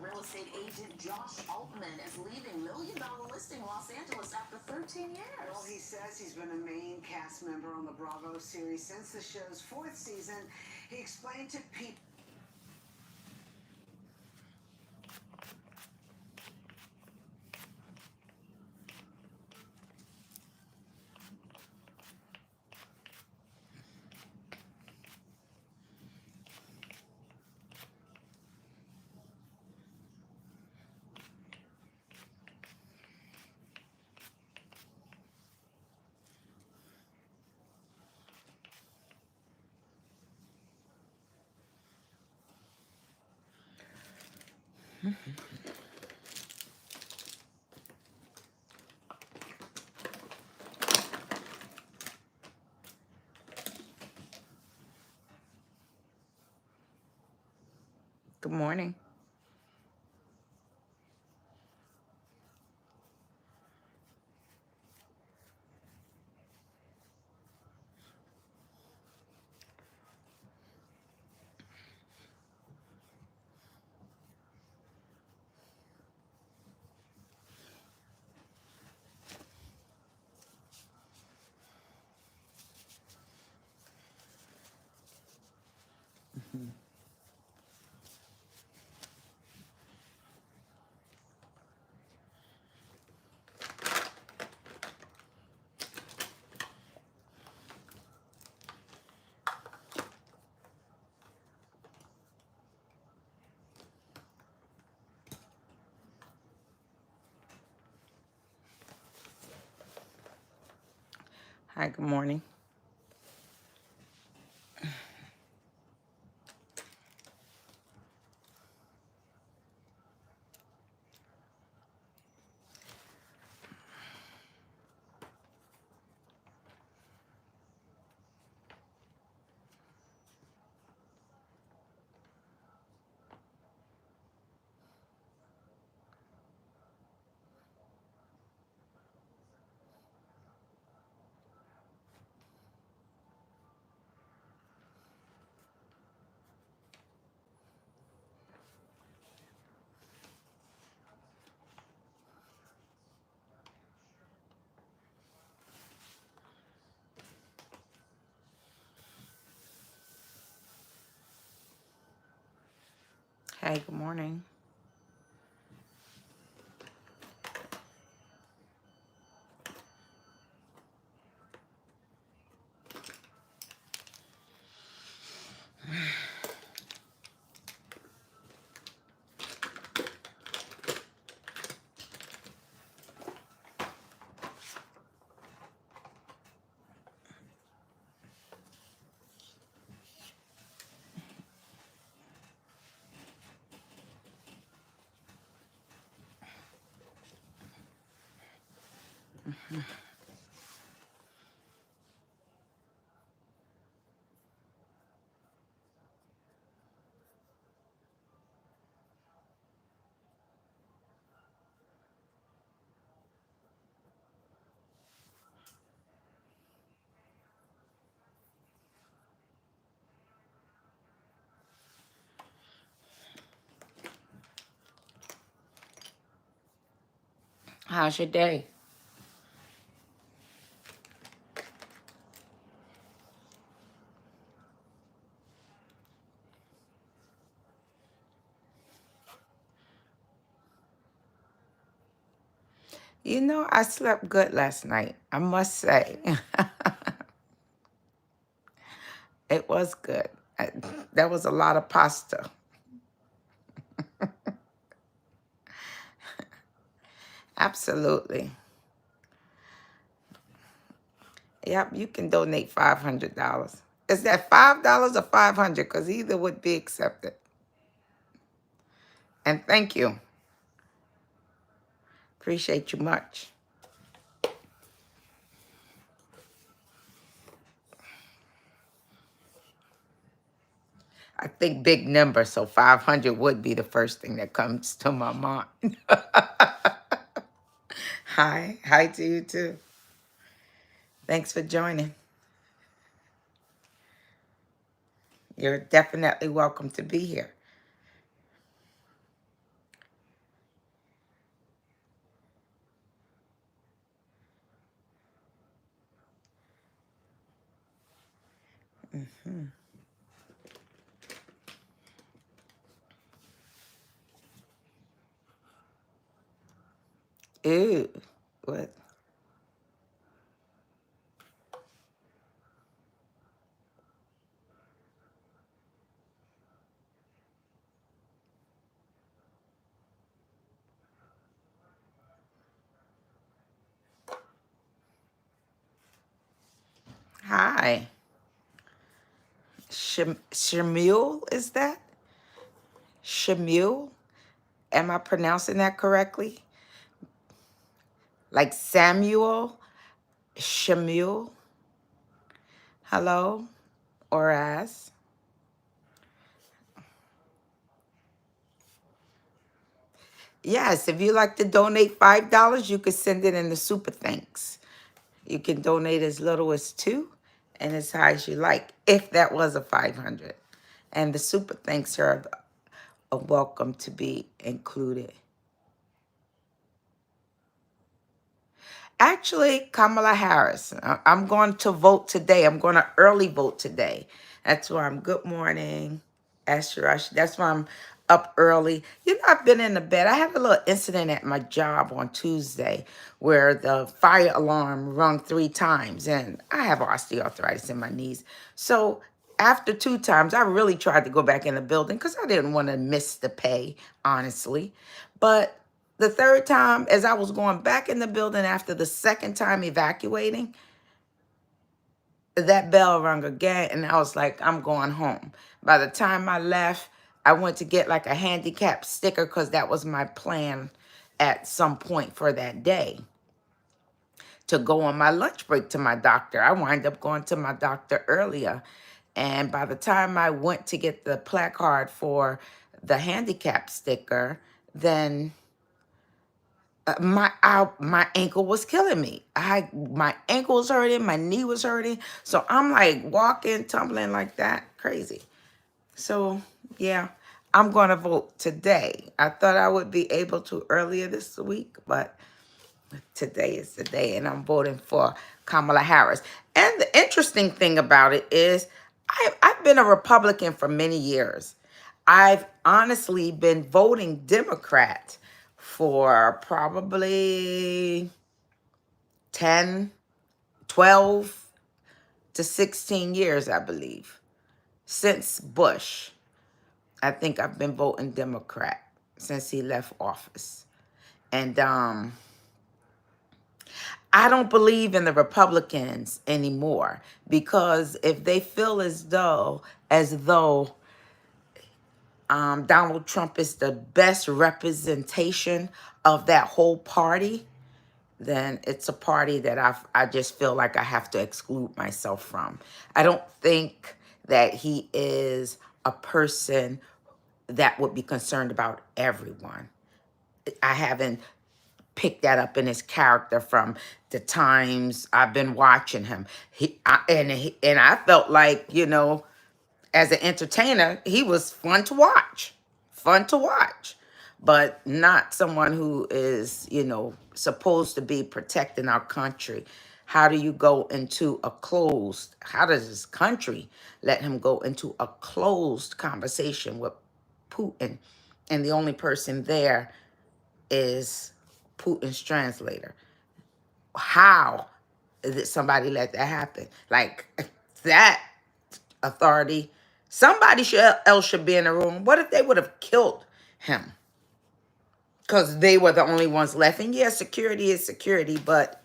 Real estate agent Josh Altman is leaving Million Dollar Listing Los Angeles after 13 years. Well, he says he's been a main cast member on the Bravo series since the show's fourth season. He explained to people. Good morning. Hi, good morning. Hey, good morning. How's your day? You know, I slept good last night, I must say. It was good. I- There was a lot of pasta. Absolutely. Yep, you can donate $500. Is that $5 or 500? Because either would be accepted. And thank you. Appreciate you much. I think big number, so 500 would be the first thing that comes to my mind. Hi to you too. Thanks for joining. You're definitely welcome to be here. Ew. What? Hi. Shamil, is that? Shamil? Am I pronouncing that correctly? Like Samuel? Shamil? Hello? Or as? Yes, if you like to donate $5, you could send it in the super thanks. You can donate as little as 2 and as high as you like, if that was a 500. And the super thanks are welcome to be included. Actually, Kamala Harris. I'm going to vote today. I'm going to early vote today. That's why I'm good morning, Ashurash. That's why I'm up early. You know, I've been in the bed. I had a little incident at my job on Tuesday where the fire alarm rung 3 times, and I have osteoarthritis in my knees. So after 2 times, I really tried to go back in the building because I didn't want to miss the pay, honestly. But the 3rd time, as I was going back in the building after the 2nd time evacuating, that bell rang again, and I was like, I'm going home. By the time I left, I went to get like a handicap sticker because that was my plan at some point for that day to go on my lunch break to my doctor. I wind up going to my doctor earlier. And by the time I went to get the placard for the handicap sticker, then my ankle was killing me. My ankle was hurting, my knee was hurting. So I'm like walking, tumbling like that, crazy. So yeah, I'm going to vote today. I thought I would be able to earlier this week, but today is the day, and I'm voting for Kamala Harris. And the interesting thing about it is I've been a Republican for many years. I've honestly been voting Democrat for probably 10, 12 to 16 years, I believe. Since Bush, I think I've been voting Democrat since he left office. And I don't believe in the Republicans anymore, because if they feel as though Donald Trump is the best representation of that whole party, then it's a party that I just feel like I have to exclude myself from. I don't think that he is a person that would be concerned about everyone. I haven't picked that up in his character from the times I've been watching him. And I felt like, as an entertainer, he was fun to watch. Fun to watch. But not someone who is, supposed to be protecting our country. How do you go into how does this country let him go into a closed conversation with Putin? And the only person there is Putin's translator. How did somebody let that happen? Like, that authority, somebody else should be in the room. What if they would have killed him? Because they were the only ones left. And yeah, security is security, but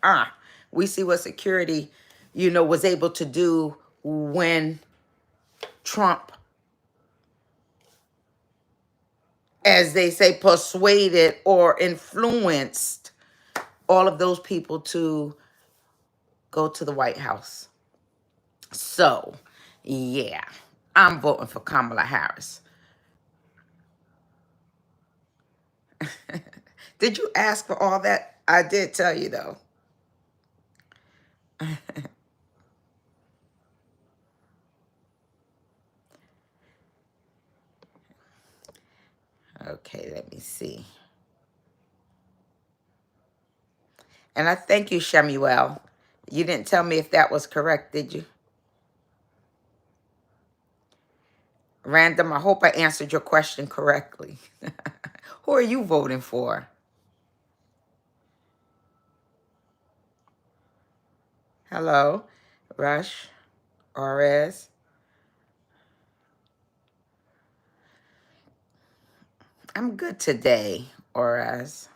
we see what security, was able to do when Trump, as they say, persuaded or influenced all of those people to go to the White House. So, yeah, I'm voting for Kamala Harris. Did you ask for all that? I did tell you, though. Okay, let me see. And I thank you, Shemuel. You didn't tell me if that was correct, did you? Random, I hope I answered your question correctly. Who are you voting for? Hello, Rush, Orez. I'm good today, Orez.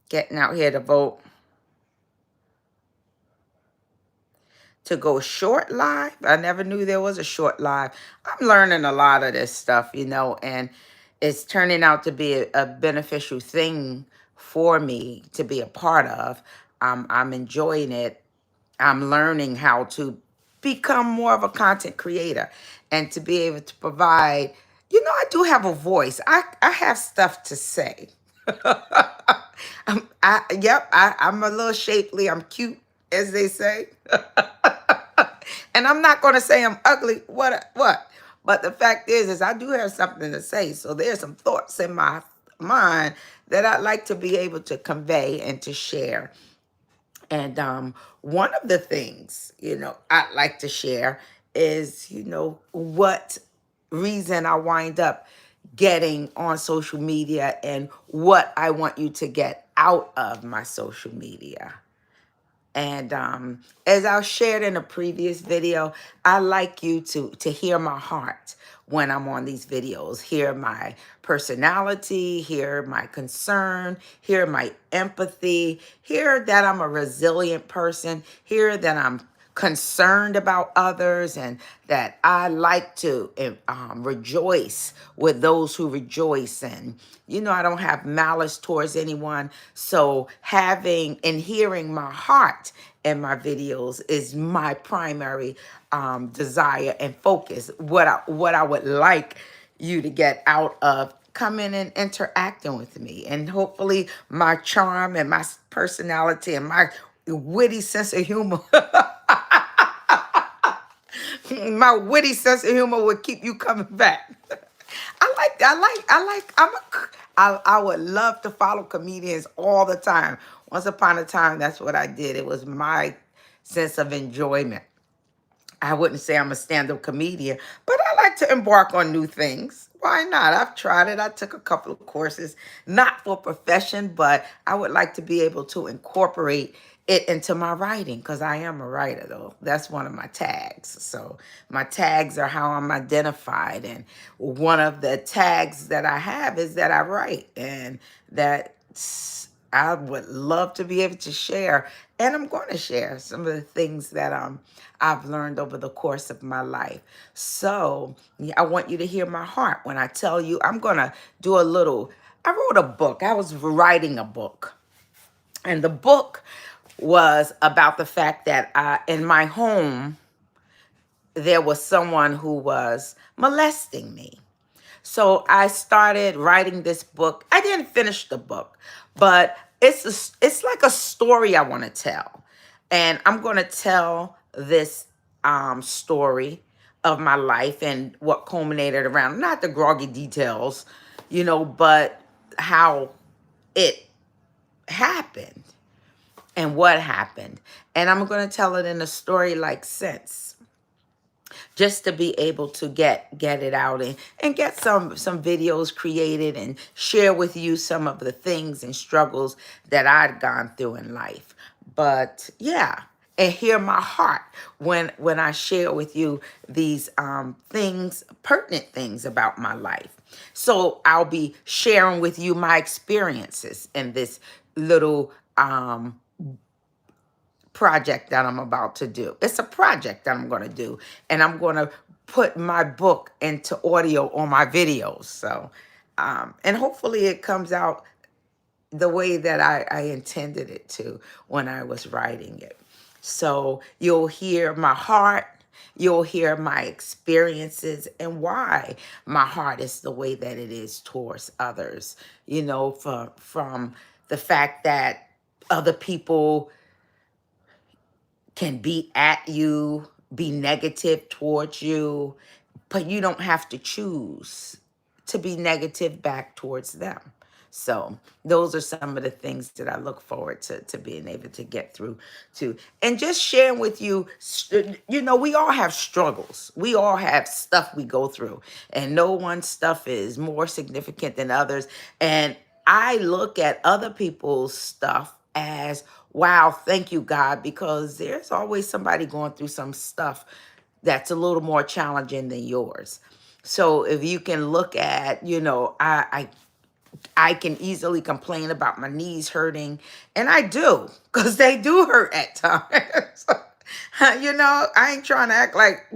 Getting out here to vote. To go short live. I never knew there was a short live. I'm learning a lot of this stuff, and it's turning out to be a beneficial thing for me to be a part of. I'm enjoying it. I'm learning how to become more of a content creator and to be able to provide. I do have a voice. I have stuff to say. I'm a little shapely. I'm cute, as they say. And I'm not going to say I'm ugly. What? But the fact is I do have something to say. So there's some thoughts in my mind that I'd like to be able to convey and to share. And one of the things, I'd like to share is, what reason I wind up getting on social media and what I want you to get out of my social media. And as I shared in a previous video, I like you to hear my heart when I'm on these videos, hear my personality, hear my concern, hear my empathy, hear that I'm a resilient person, hear that I'm concerned about others, and that I like to rejoice with those who rejoice. And, I don't have malice towards anyone. So having and hearing my heart in my videos is my primary desire and focus. What I would like you to get out of coming and interacting with me. And hopefully my charm and my personality and my witty sense of humor my witty sense of humor would keep you coming back. I would love to follow comedians all the time. Once upon a time, that's what I did. It was my sense of enjoyment. I wouldn't say I'm a stand-up comedian, but I like to embark on new things. Why not? I've tried it. I took a couple of courses, not for profession, but I would like to be able to incorporate it into my writing, because I am a writer, though. That's one of my tags. So my tags are how I'm identified. And one of the tags that I have is that I write, and that I would love to be able to share. And I'm going to share some of the things that I've learned over the course of my life. So I want you to hear my heart when I tell you I'm going to do a little. I wrote a book. I was writing a book. And the book was about the fact that in my home, there was someone who was molesting me. So I started writing this book. I didn't finish the book, but it's like a story I want to tell. And I'm going to tell this story of my life and what culminated around, not the groggy details, but how it happened and what happened. And I'm going to tell it in a story-like sense, just to be able to get it out and get some videos created and share with you some of the things and struggles that I'd gone through in life. But yeah, and hear my heart when I share with you these things, pertinent things about my life. So I'll be sharing with you my experiences in this little project that I'm about to do. It's a project that I'm going to do, and I'm going to put my book into audio on my videos. So, and hopefully it comes out the way that I intended it to when I was writing it. So you'll hear my heart, you'll hear my experiences, and why my heart is the way that it is towards others, from the fact that other people can be at you, be negative towards you, but you don't have to choose to be negative back towards them. So those are some of the things that I look forward to being able to get through to. And just sharing with you, we all have struggles. We all have stuff we go through. And no one's stuff is more significant than others. And I look at other people's stuff as, wow, thank you, God, because there's always somebody going through some stuff that's a little more challenging than yours. So if you can look at, I can easily complain about my knees hurting, and I do, because they do hurt at times. I ain't trying to act like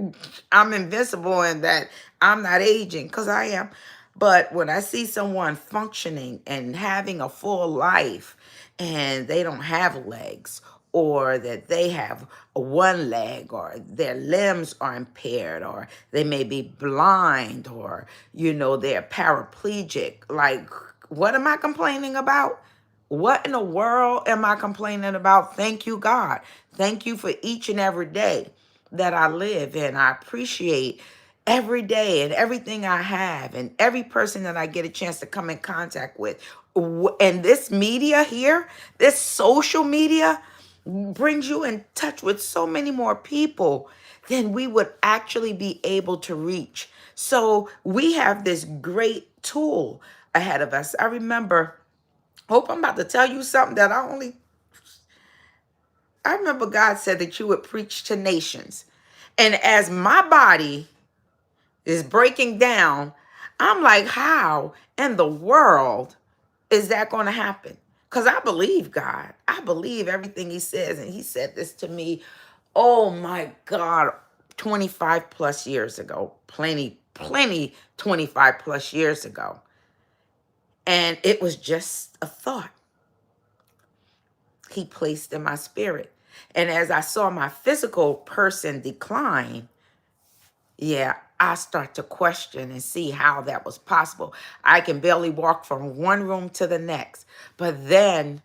I'm invincible and that I'm not aging, because I am. But when I see someone functioning and having a full life and they don't have legs, or that they have one leg, or their limbs are impaired, or they may be blind, or, they're paraplegic, like, what am I complaining about? What in the world am I complaining about? Thank you, God. Thank you for each and every day that I live. And I appreciate every day and everything I have and every person that I get a chance to come in contact with. And this media here, this social media, brings you in touch with so many more people than we would actually be able to reach. So we have this great tool ahead of us. I remember, hope I'm about to tell you something that I remember God said that you would preach to nations. And as my body is breaking down, I'm like, how in the world is that going to happen? Because I believe God. I believe everything he says. And he said this to me, oh my God, 25 plus years ago. Plenty 25 plus years ago. And it was just a thought he placed in my spirit. And as I saw my physical person decline, I start to question and see how that was possible. I can barely walk from one room to the next. But then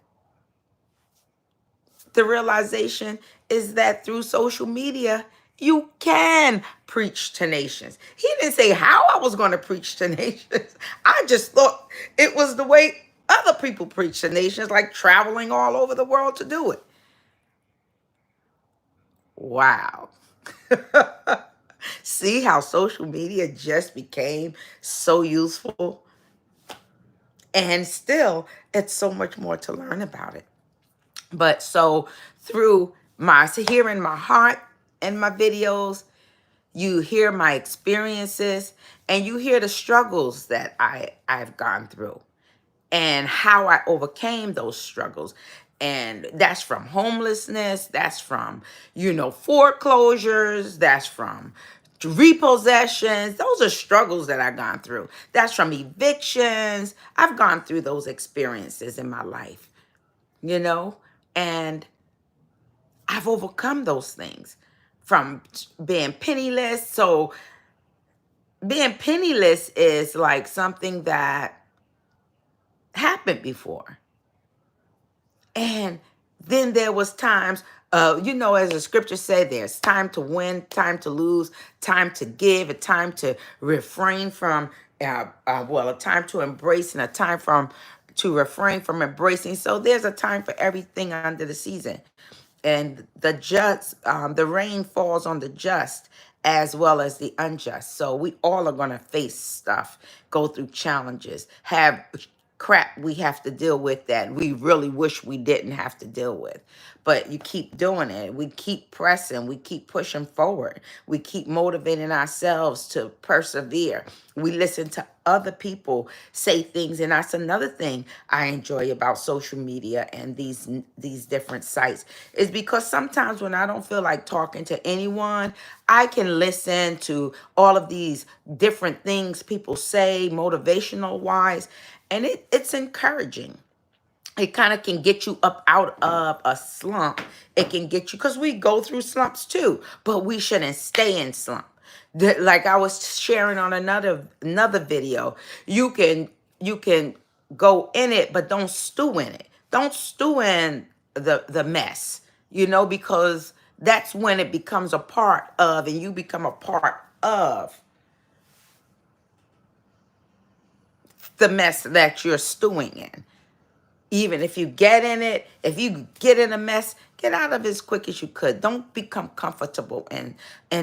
the realization is that through social media, you can preach to nations. He didn't say how I was going to preach to nations. I just thought it was the way other people preach to nations, like traveling all over the world to do it. Wow. See how social media just became so useful? And still, it's so much more to learn about it. But so through my hearing my heart and my videos, you hear my experiences and you hear the struggles that I've gone through and how I overcame those struggles. And that's from homelessness, that's from, foreclosures, that's from repossessions. Those are struggles that I've gone through. That's from evictions. I've gone through those experiences in my life, and I've overcome those things from being penniless. So being penniless is like something that happened before. And then there was times, as the scripture said, there's time to win, time to lose, time to give, a time to refrain from, a time to embrace and a time to refrain from embracing. So there's a time for everything under the season. And the rain falls on the just as well as the unjust. So we all are going to face stuff, go through challenges, have crap we have to deal with that we really wish we didn't have to deal with. But you keep doing it. We keep pressing. We keep pushing forward. We keep motivating ourselves to persevere. We listen to other people say things. And that's another thing I enjoy about social media and these different sites is because sometimes when I don't feel like talking to anyone, I can listen to all of these different things people say motivational wise. And it's encouraging. It kind of can get you up out of a slump. It can get you, because we go through slumps too, but we shouldn't stay in slump. Like I was sharing on another video, you can go in it, but don't stew in it. Don't stew in the mess, because that's when it becomes a part of, and you become a part of the mess that you're stewing in. Even if you get in it, if you get in a mess, get out of it as quick as you could. Don't become comfortable in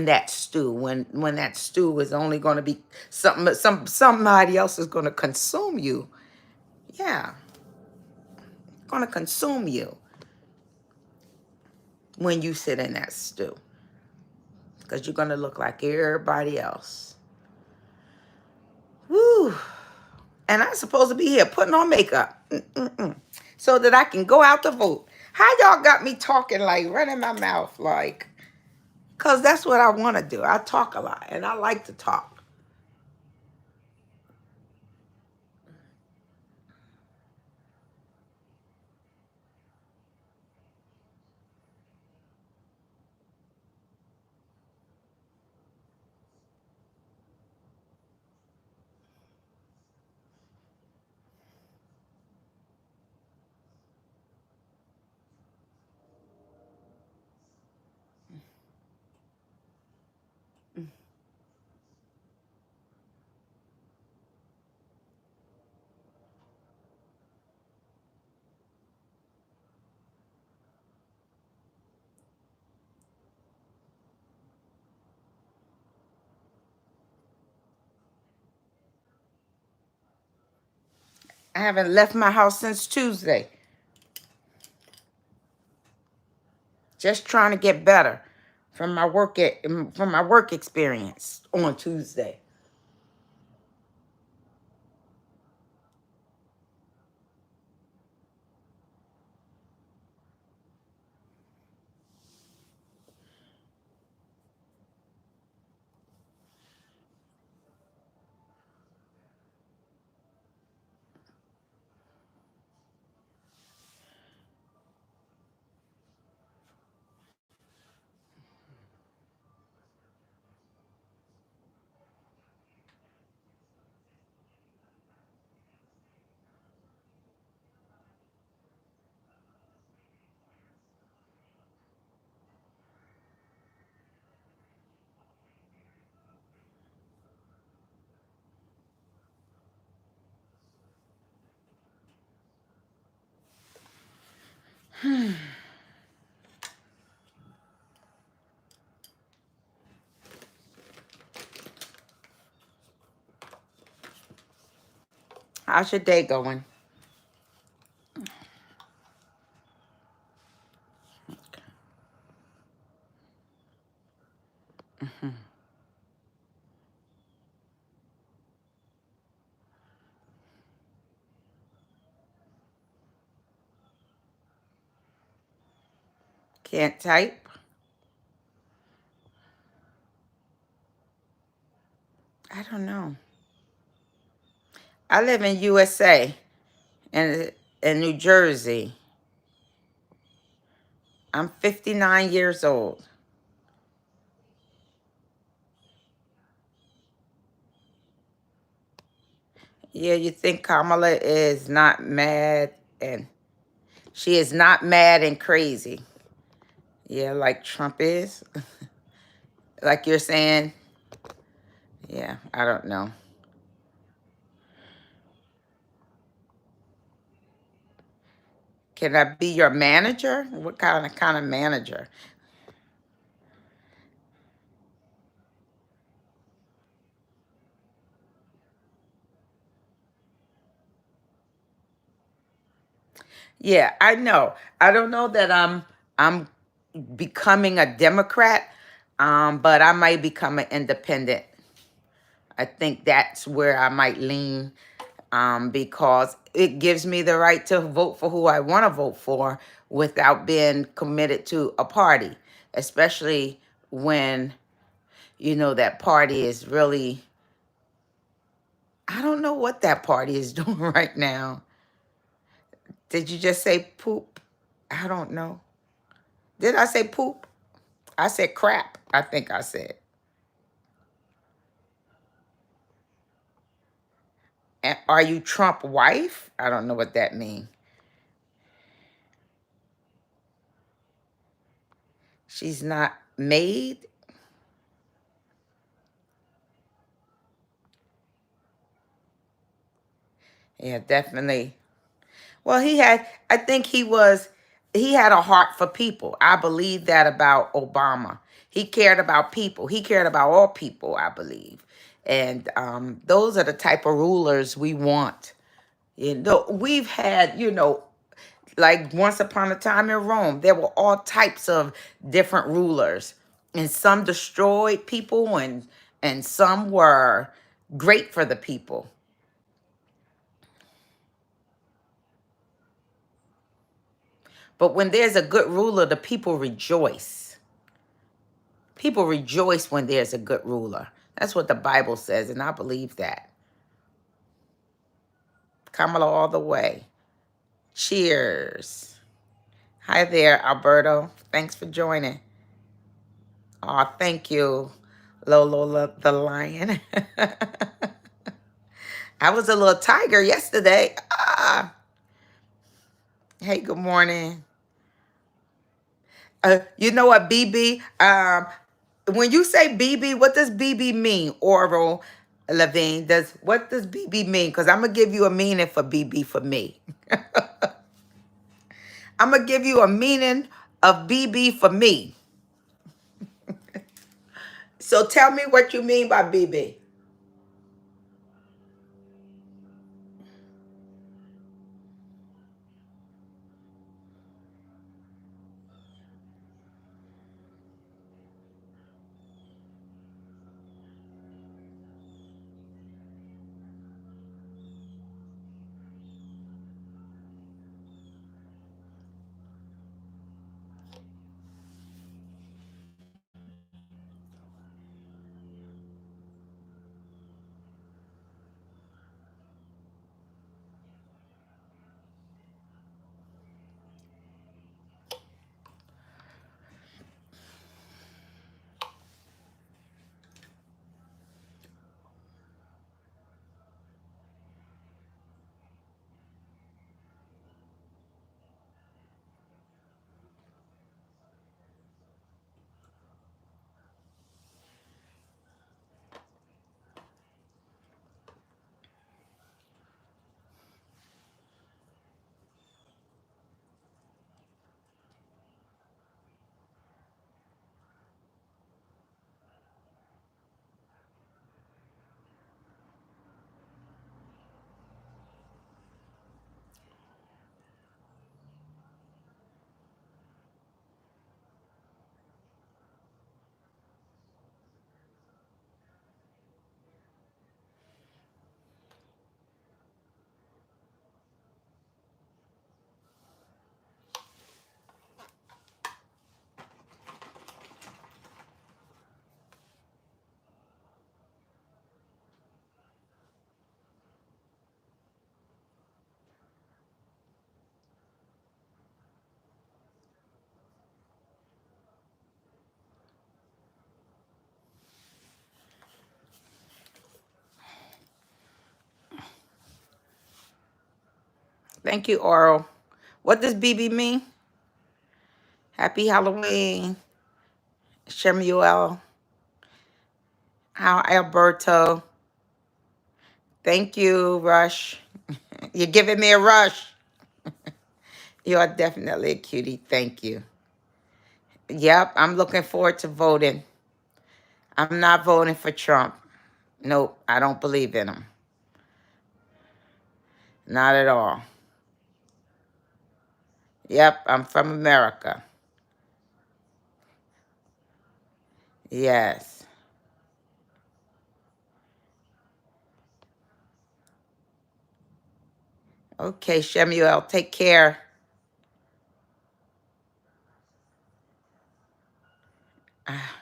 that stew when that stew is only going to be somebody else is going to consume you. Yeah, going to consume you when you sit in that stew, because you're going to look like everybody else. Woo! And I'm supposed to be here putting on makeup so that I can go out to vote. How y'all got me talking like running my mouth like? Because that's what I want to do. I talk a lot and I like to talk. I haven't left my house since Tuesday. Just trying to get better from my work experience on Tuesday. How's your day going? Can't type? I don't know. I live in USA and in New Jersey. I'm 59 years old. Yeah, you think Kamala is not mad, and she is not mad and crazy. Yeah, like Trump is. Like you're saying. Yeah, I don't know. Can I be your manager? What kind of manager? Yeah, I know. I don't know that I'm becoming a Democrat, but I might become an independent. I think that's where I might lean, because it gives me the right to vote for who I want to vote for without being committed to a party, especially when, that party is really, I don't know what that party is doing right now. Did you just say poop? I don't know. Did I say poop? I said crap, I think I said. And are you Trump wife? I don't know what that means. She's not maid? Yeah, definitely. Well, I think he had a heart for people. I believe that about Obama. He cared about people. He cared about all people, I believe. And those are the type of rulers we want. We've had, like once upon a time in Rome, there were all types of different rulers. And some destroyed people and some were great for the people. But when there's a good ruler, the people rejoice. People rejoice when there's a good ruler. That's what the Bible says, and I believe that. Kamala all the way. Cheers. Hi there, Alberto. Thanks for joining. Oh, thank you, Lolo the lion. I was a little tiger yesterday. Ah. Hey, good morning. You know what, BB? When you say BB, what does BB mean? Oral Levine. What does BB mean? Because I'm gonna give you a meaning for BB for me. I'm gonna give you a meaning of BB for me. So tell me what you mean by BB. Thank you, Oral. What does BB mean? Happy Halloween, Shemuel. How Alberto. Thank you, Rush. You're giving me a rush. You are definitely a cutie. Thank you. Yep, I'm looking forward to voting. I'm not voting for Trump. Nope, I don't believe in him. Not at all. Yep, I'm from America. Yes. Okay, Shemuel, take care. Ah,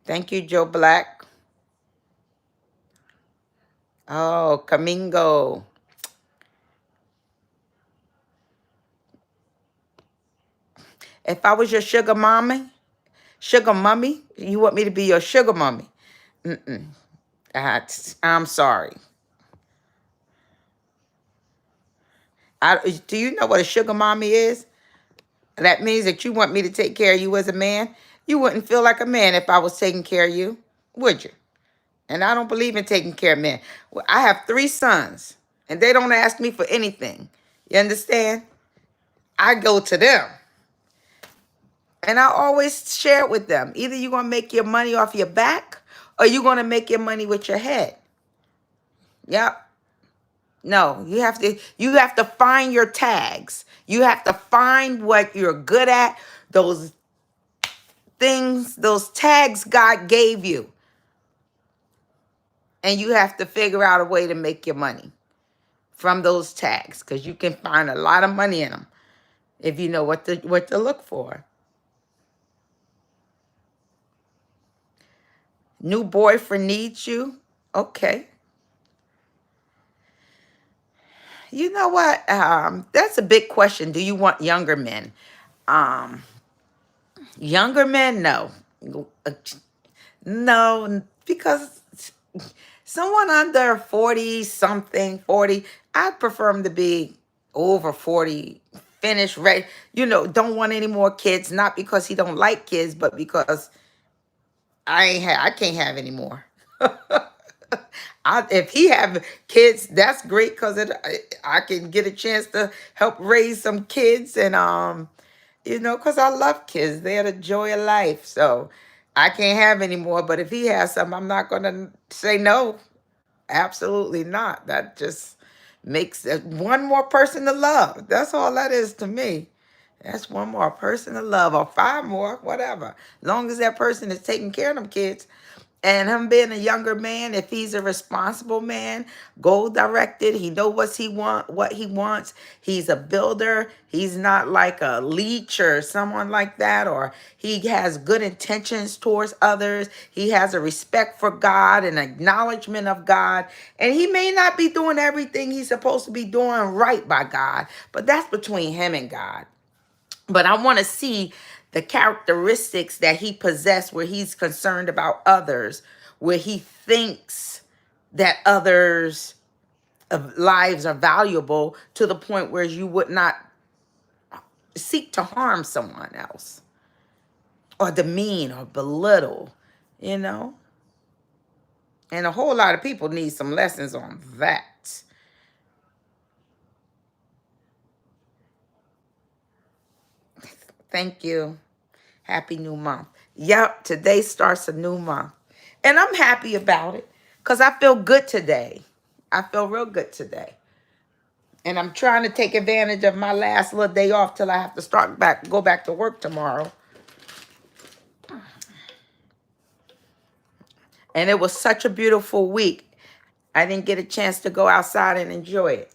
thank you, Joe Black. Oh, Kamingo. If I was your sugar mummy, you want me to be your sugar mummy? Mm-mm. I'm sorry. Do you know what a sugar mommy is? That means that you want me to take care of you as a man. You wouldn't feel like a man if I was taking care of you, would you? And I don't believe in taking care of men. Well, I have 3 sons, and they don't ask me for anything. You understand? I go to them. And I always share it with them. Either you're going to make your money off your back or you're going to make your money with your head. Yep. No, you have to find your tags. You have to find what you're good at, those things, those tags God gave you. And you have to figure out a way to make your money from those tags, because you can find a lot of money in them if you know what to look for. New boyfriend needs you. Okay. You know what? That's a big question. Do you want younger men? Um, Younger men, no. No, because someone under 40 something, 40, I'd prefer them to be over 40, finished, ready. Don't want any more kids, not because he don't like kids, but because I can't have any more. If he have kids, that's great, because I can get a chance to help raise some kids, and because I love kids. They're the joy of life. So I can't have any more. But if he has some, I'm not gonna say no. Absolutely not. That just makes one more person to love. That's all that is to me. That's one more person to love, or 5 more, whatever. As long as that person is taking care of them kids. And him being a younger man, if he's a responsible man, goal directed, he know what he wants. He's a builder. He's not like a leech or someone like that, or he has good intentions towards others. He has a respect for God and acknowledgement of God. And he may not be doing everything he's supposed to be doing right by God, but that's between him and God. But I want to see the characteristics that he possessed, where he's concerned about others, where he thinks that others' lives are valuable to the point where you would not seek to harm someone else or demean or belittle, you know? And a whole lot of people need some lessons on that. Thank you. Happy new month. Yep, today starts a new month. And I'm happy about it because I feel good today. I feel real good today. And I'm trying to take advantage of my last little day off till I have to go back to work tomorrow. And it was such a beautiful week. I didn't get a chance to go outside and enjoy it.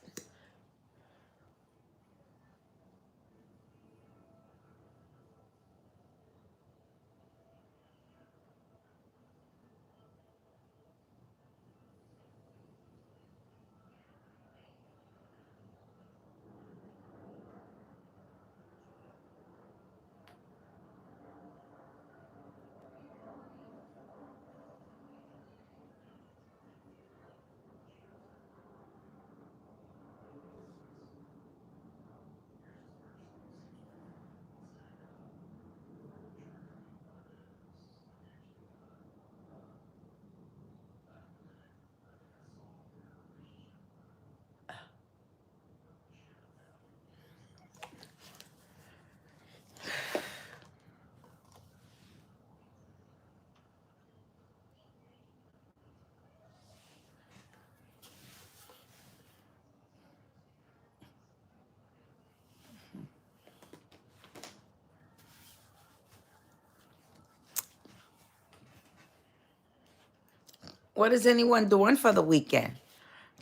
What is anyone doing for the weekend?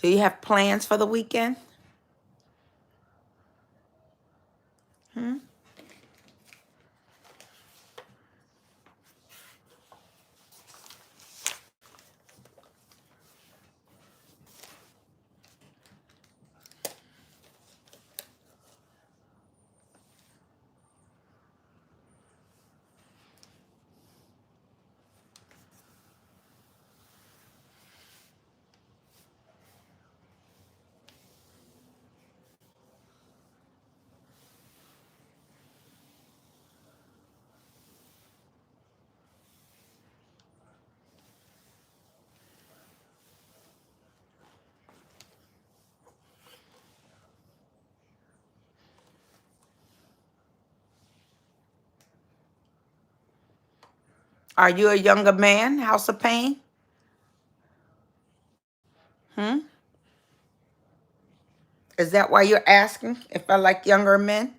Do you have plans for the weekend? Hmm? Are you a younger man, House of Pain? Hmm? Is that why you're asking if I like younger men?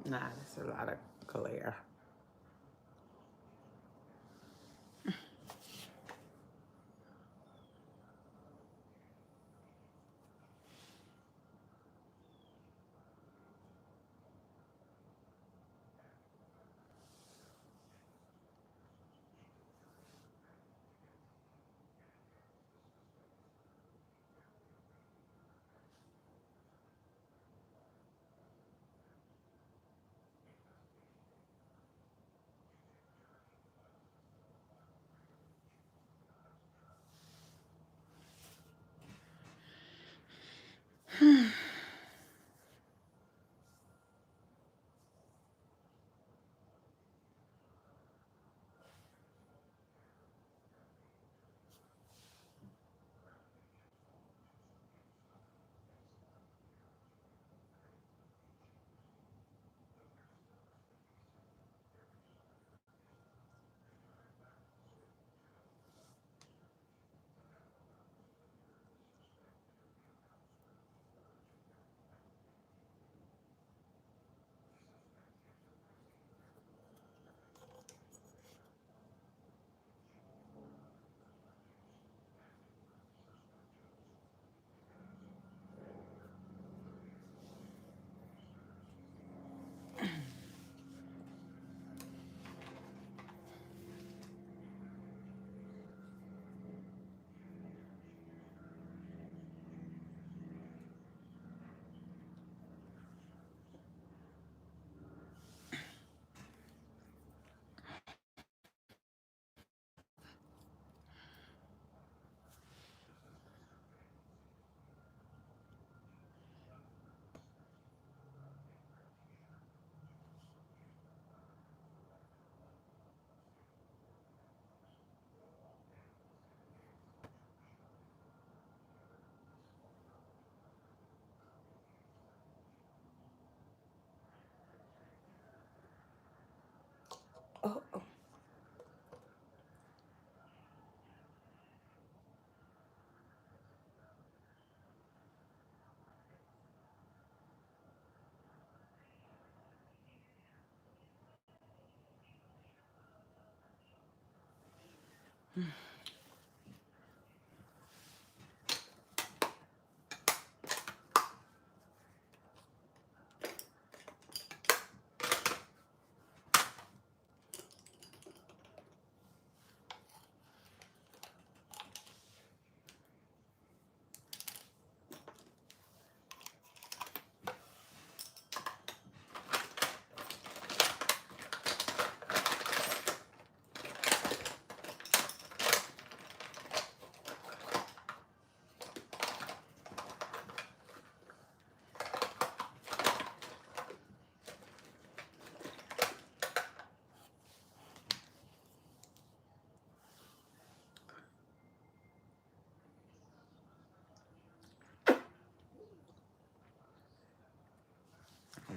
Nah, that's a lot of glare.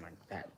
Like that.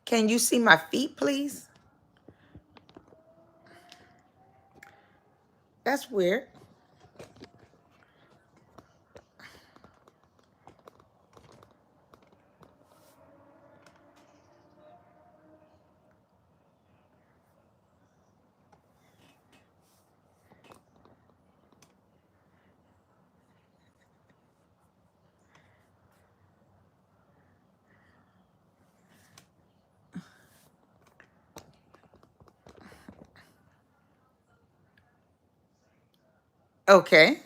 Can you see my feet, please? That's weird. Okay.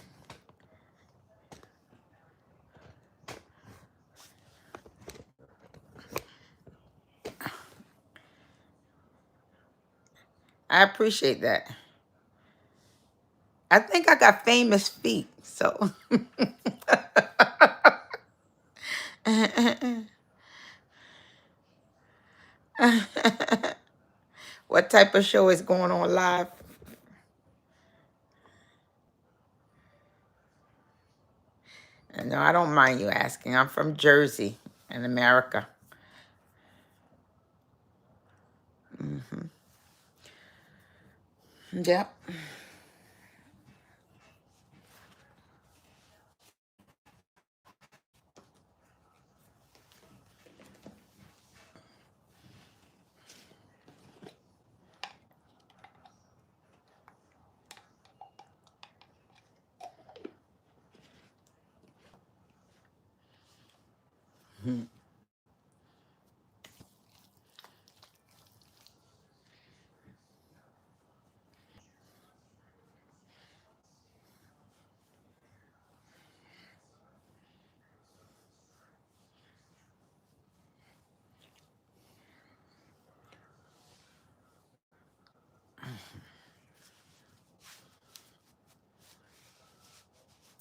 I appreciate that. I think I got famous feet, so. What type of show is going on live? No, I don't mind you asking. I'm from Jersey in America. Yep.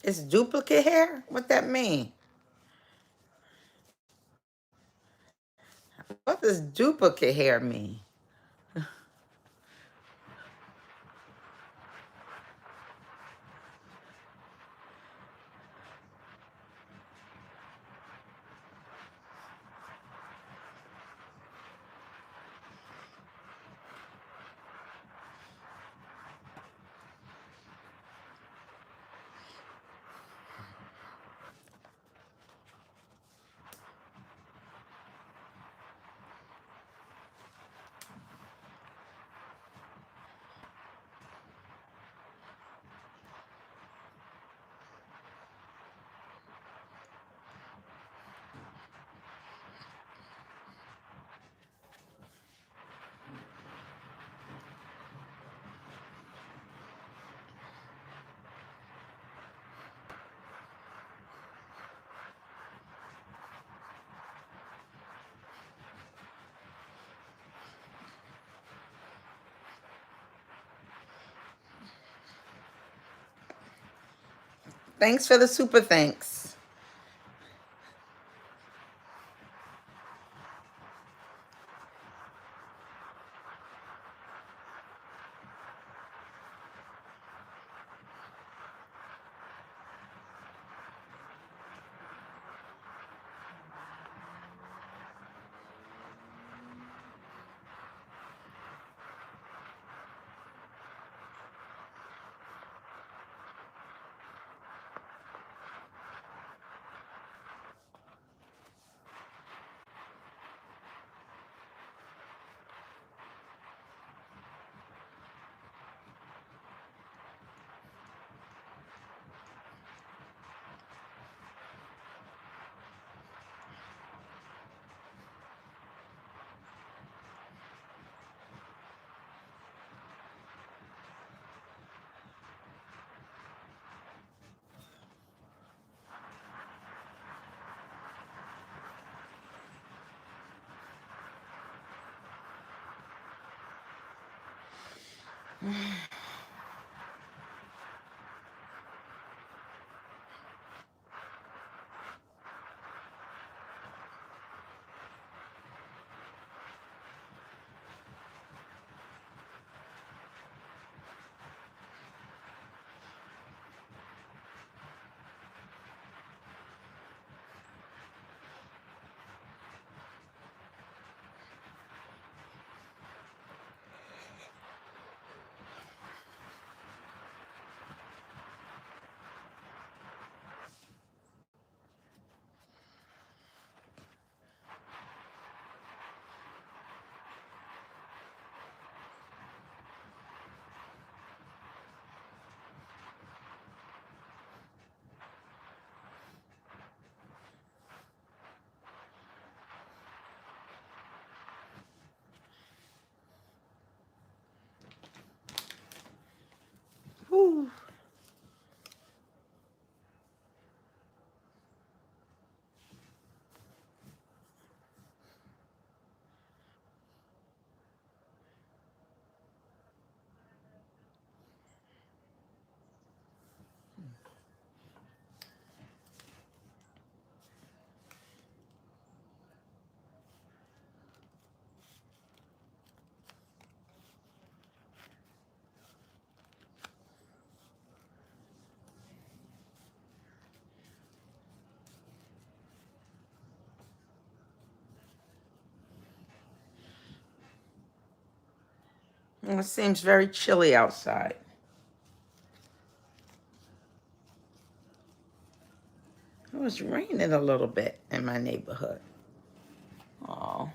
It's duplicate hair? What that mean? What does duplicate hair mean? Thanks for the super thanks. Whew. It seems very chilly outside. It was raining a little bit in my neighborhood. Oh.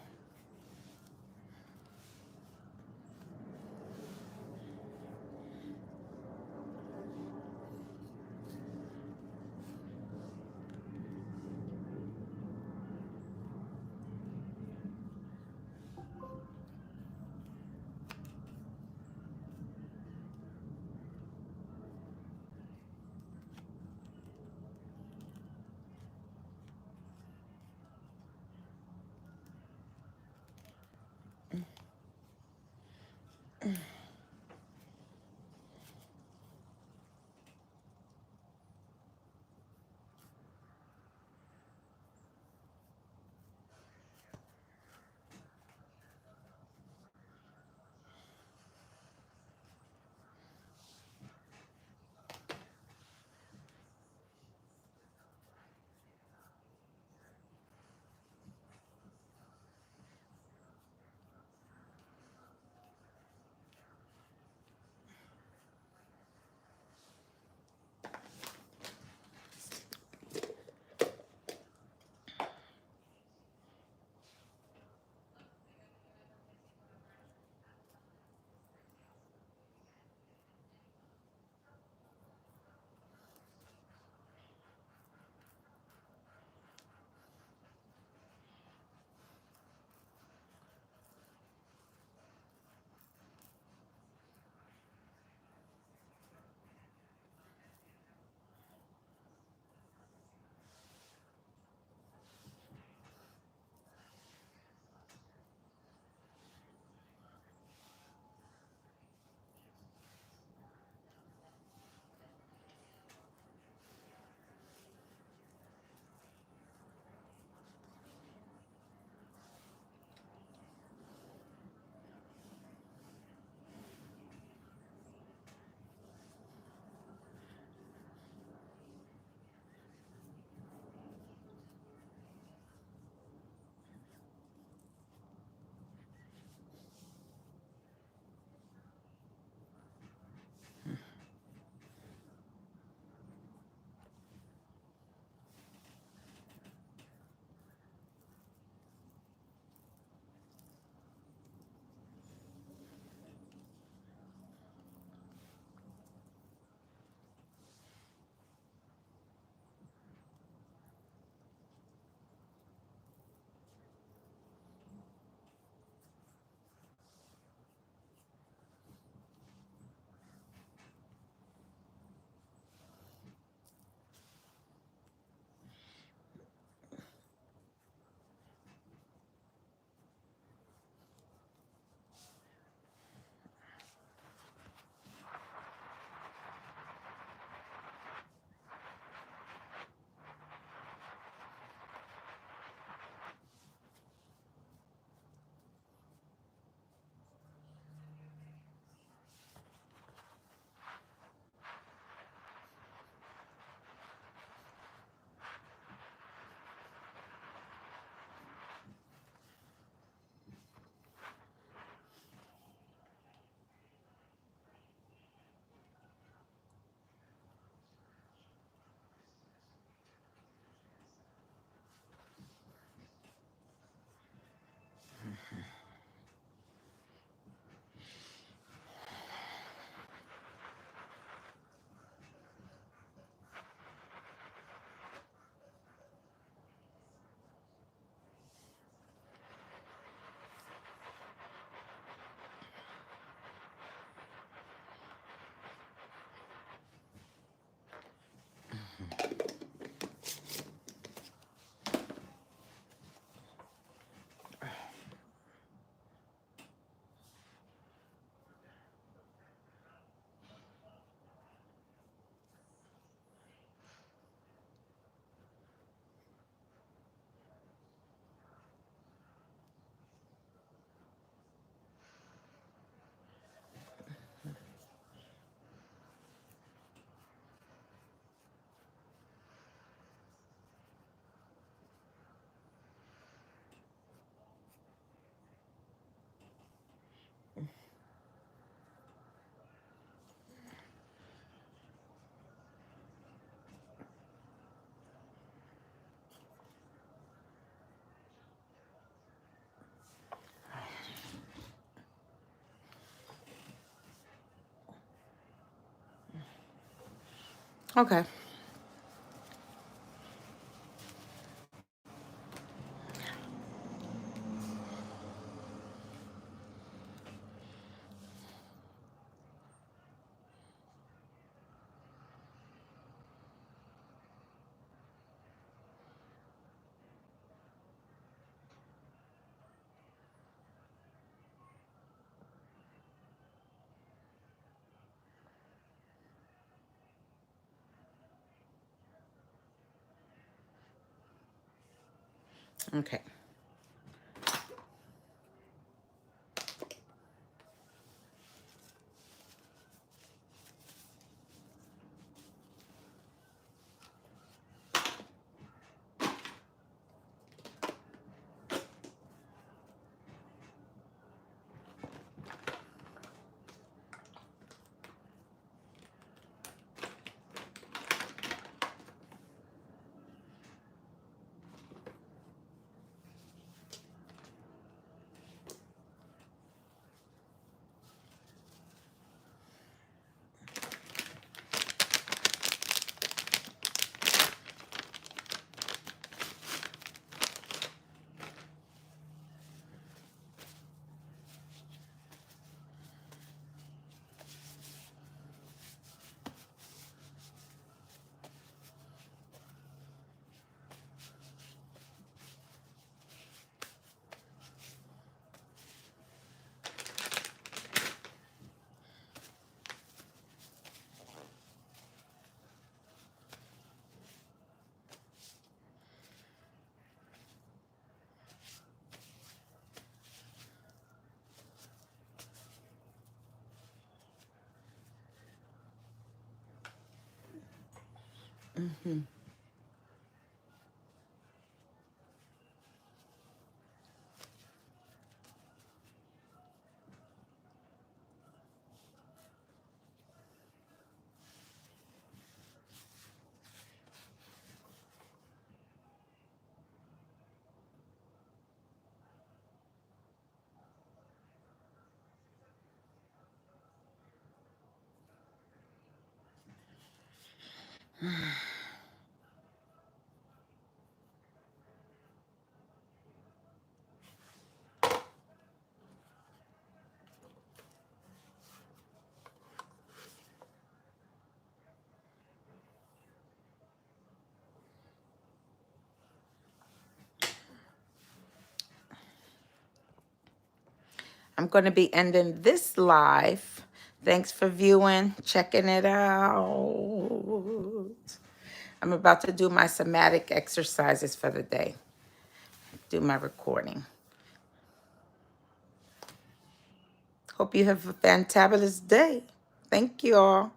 Okay. Okay. I'm going to be ending this live. Thanks for viewing, checking it out. I'm about to do my somatic exercises for the day. Do my recording. Hope you have a fantabulous day. Thank you all.